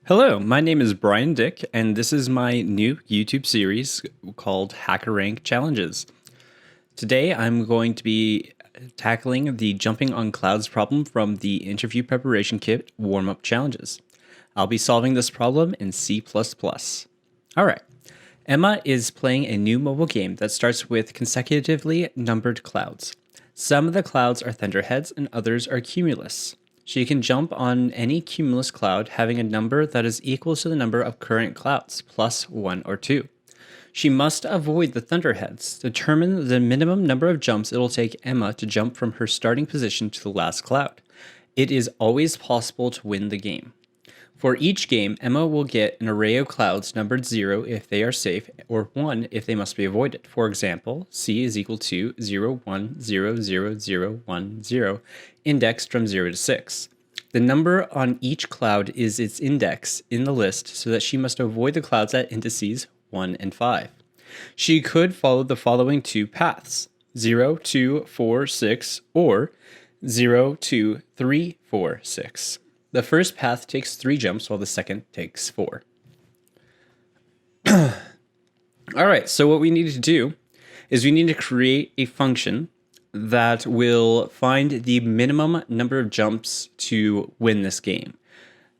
Hello, my name is Brian Dyck, and this is my new YouTube series called HackerRank Challenges. Today, I'm going to be tackling the jumping on clouds problem from the interview preparation kit warm-up challenges. I'll be solving this problem in C++. All right. Emma is playing a new mobile game that starts with consecutively numbered clouds. Some of the clouds are thunderheads and others are cumulus. She can jump on any cumulus cloud having a number that is equal to the number of current clouds, plus 1 or 2. She must avoid the thunderheads. Determine the minimum number of jumps it'll take Emma to jump from her starting position to the last cloud. It is always possible to win the game. For each game, Emma will get an array of clouds numbered 0 if they are safe, or 1 if they must be avoided. For example, C is equal to 0, 1, 0, 0, 0, 1, 0, indexed from 0 to 6. The number on each cloud is its index in the list, so that she must avoid the clouds at indices 1 and 5. She could follow the following two paths, 0, 2, 4, 6, or 0, 2, 3, 4, 6. The first path takes 3 jumps, while the second takes 4. All right, so what we need to do is we need to create a function that will find the minimum number of jumps to win this game.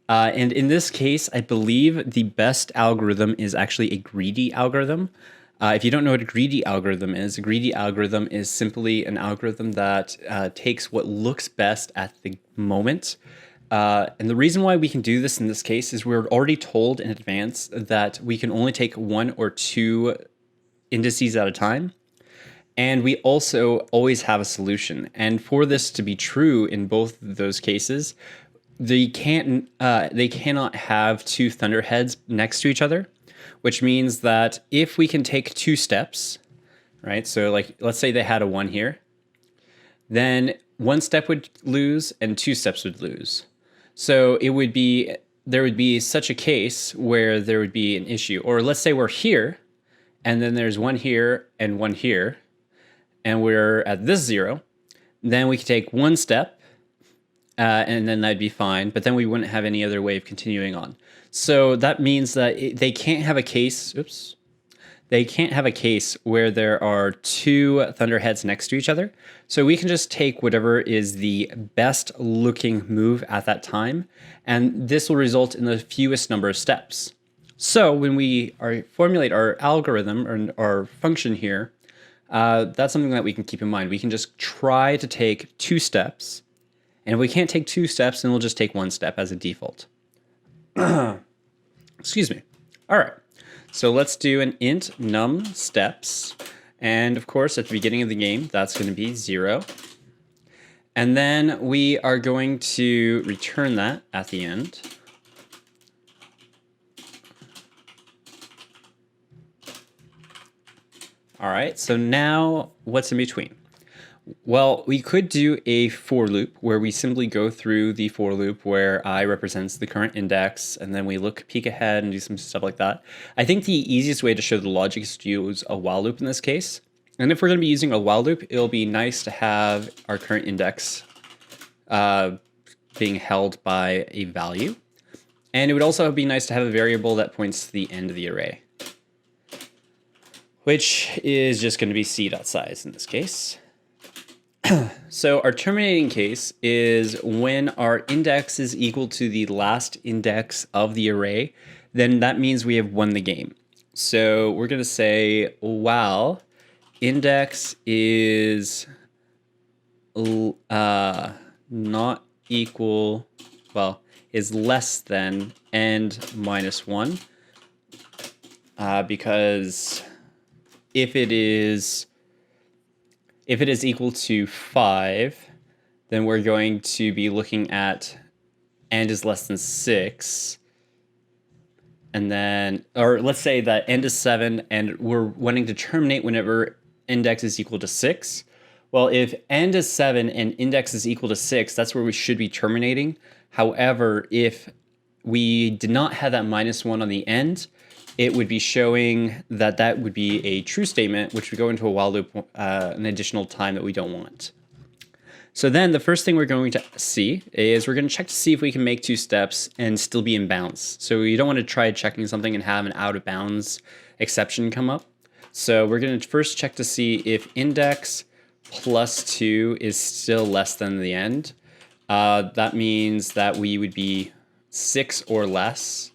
And in this case, I believe the best algorithm is actually a greedy algorithm. If you don't know what a greedy algorithm is simply an algorithm that takes what looks best at the moment. And the reason why we can do this in this case is we're already told in advance that we can only take 1 or 2 indices at a time. And we also always have a solution. And for this to be true in both of those cases, they cannot have 2 thunderheads next to each other, which means that if we can take 2 steps, right? So like, let's say they had a 1 here, then 1 step would lose and 2 steps would lose. So there would be such a case where there would be an issue. Or let's say we're here, and then there's 1 here and 1 here, and we're at this 0. Then we could take 1 step, and then that'd be fine. But then we wouldn't have any other way of continuing on. So that means that they can't have a case. Oops. They can't have a case where there are 2 thunderheads next to each other. So we can just take whatever is the best looking move at that time, and this will result in the fewest number of steps. So when we formulate our algorithm or our function here, that's something that we can keep in mind. We can just try to take 2 steps, and if we can't take 2 steps, then we'll just take 1 step as a default. Excuse me. All right. So let's do an int num steps. And of course, at the beginning of the game, that's going to be 0. And then we are going to return that at the end. All right, so now what's in between? Well, we could do a for loop where we simply go through the for loop where I represents the current index, and then we peek ahead and do some stuff like that. I think the easiest way to show the logic is to use a while loop in this case. And if we're going to be using a while loop, it'll be nice to have our current index being held by a value. And it would also be nice to have a variable that points to the end of the array, which is just going to be c.size in this case. So our terminating case is when our index is equal to the last index of the array, then that means we have won the game. So we're going to say while index is not equal, well, is less than end minus 1, because if it is equal to 5, then we're going to be looking at end is less than 6. And then, or let's say that end is 7 and we're wanting to terminate whenever index is equal to 6. Well, if end is 7 and index is equal to 6, that's where we should be terminating. However, if we did not have that -1 on the end, it would be showing that that would be a true statement, which would go into a while loop an additional time that we don't want. So then the first thing we're going to see is we're going to check to see if we can make 2 steps and still be in bounds. So you don't want to try checking something and have an out of bounds exception come up. So we're going to first check to see if index plus 2 is still less than the end. That means that we would be 6 or less.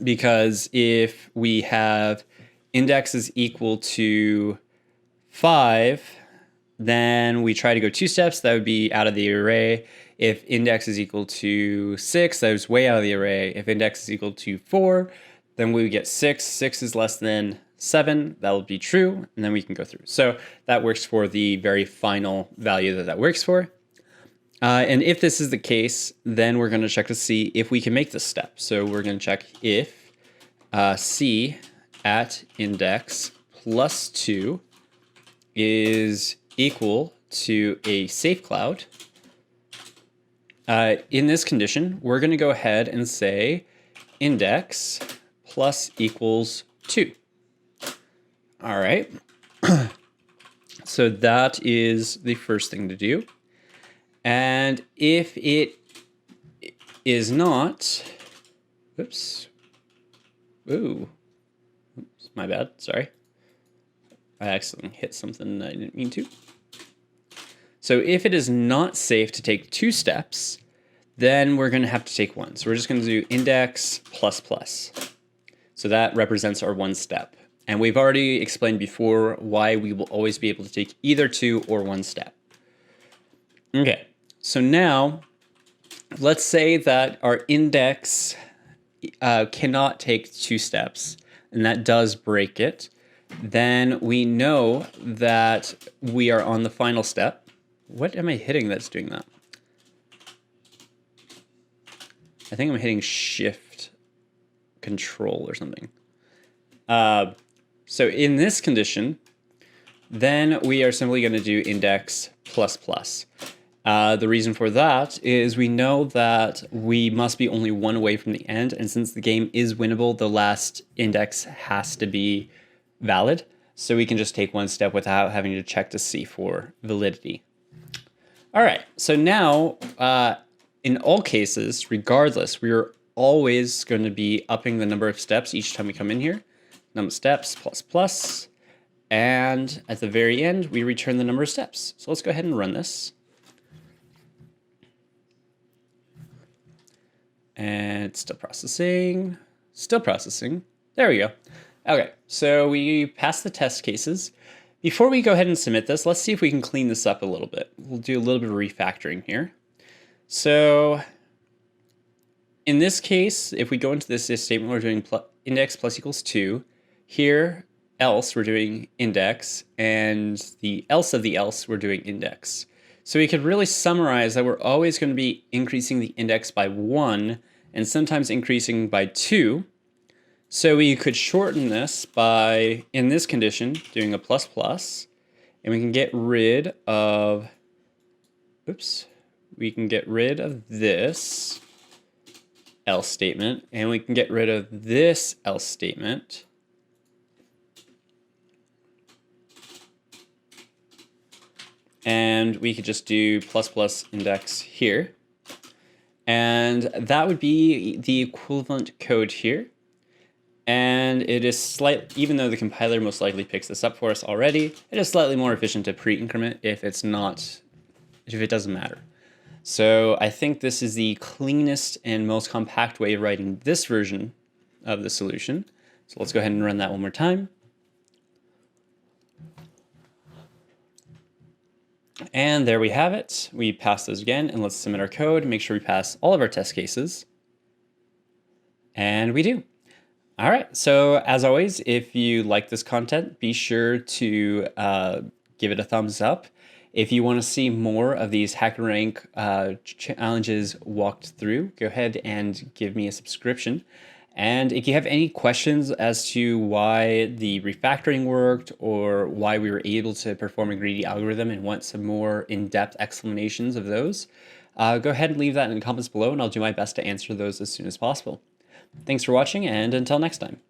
Because if we have index is equal to 5, then we try to go 2 steps, that would be out of the array. If index is equal to 6, that is way out of the array. If index is equal to 4, then we would get 6. 6 is less than 7, that will be true, and then we can go through. So that works for the very final value that works for. And if this is the case, then we're going to check to see if we can make this step. So we're going to check if C at index plus 2 is equal to a safe cloud. In this condition, we're going to go ahead and say index plus equals 2. All right. So that is the first thing to do. And if it is not, oops, my bad, sorry. I accidentally hit something I didn't mean to. So if it is not safe to take 2 steps, then we're going to have to take 1. So we're just going to do index plus plus. So that represents our 1 step. And we've already explained before why we will always be able to take either 2 or 1 step. Okay, so now let's say that our index cannot take 2 steps, and that does break it. Then we know that we are on the final step. What am I hitting that's doing that? I think I'm hitting shift control or something. So in this condition, then we are simply going to do index plus plus. The reason for that is we know that we must be only 1 away from the end, and since the game is winnable, the last index has to be valid. So we can just take 1 step without having to check to see for validity. All right, so now in all cases, regardless, we're always going to be upping the number of steps each time we come in here. Number of steps plus plus, and at the very end, we return the number of steps. So let's go ahead and run this. And it's still processing, still processing. There we go. Okay, so we passed the test cases. Before we go ahead and submit this, let's see if we can clean this up a little bit. We'll do a little bit of refactoring here. So in this case, if we go into this if statement, we're doing index plus equals 2. Here, else, we're doing index, and the else of the else, we're doing index. So we could really summarize that we're always going to be increasing the index by 1 and sometimes increasing by 2. So we could shorten this by, in this condition, doing a plus plus, and we can get rid of, we can get rid of this else statement, and we can get rid of this else statement. And we could just do plus plus index here. And that would be the equivalent code here. And it is even though the compiler most likely picks this up for us already, it is slightly more efficient to pre-increment if it doesn't matter. So I think this is the cleanest and most compact way of writing this version of the solution. So let's go ahead and run that one more time. And there we have it. We pass those again, and let's submit our code, make sure we pass all of our test cases. And we do. All right, so as always, if you like this content, be sure to give it a thumbs up. If you want to see more of these HackerRank challenges walked through, go ahead and give me a subscription. And if you have any questions as to why the refactoring worked or why we were able to perform a greedy algorithm and want some more in-depth explanations of those, go ahead and leave that in the comments below, and I'll do my best to answer those as soon as possible. Thanks for watching, and until next time.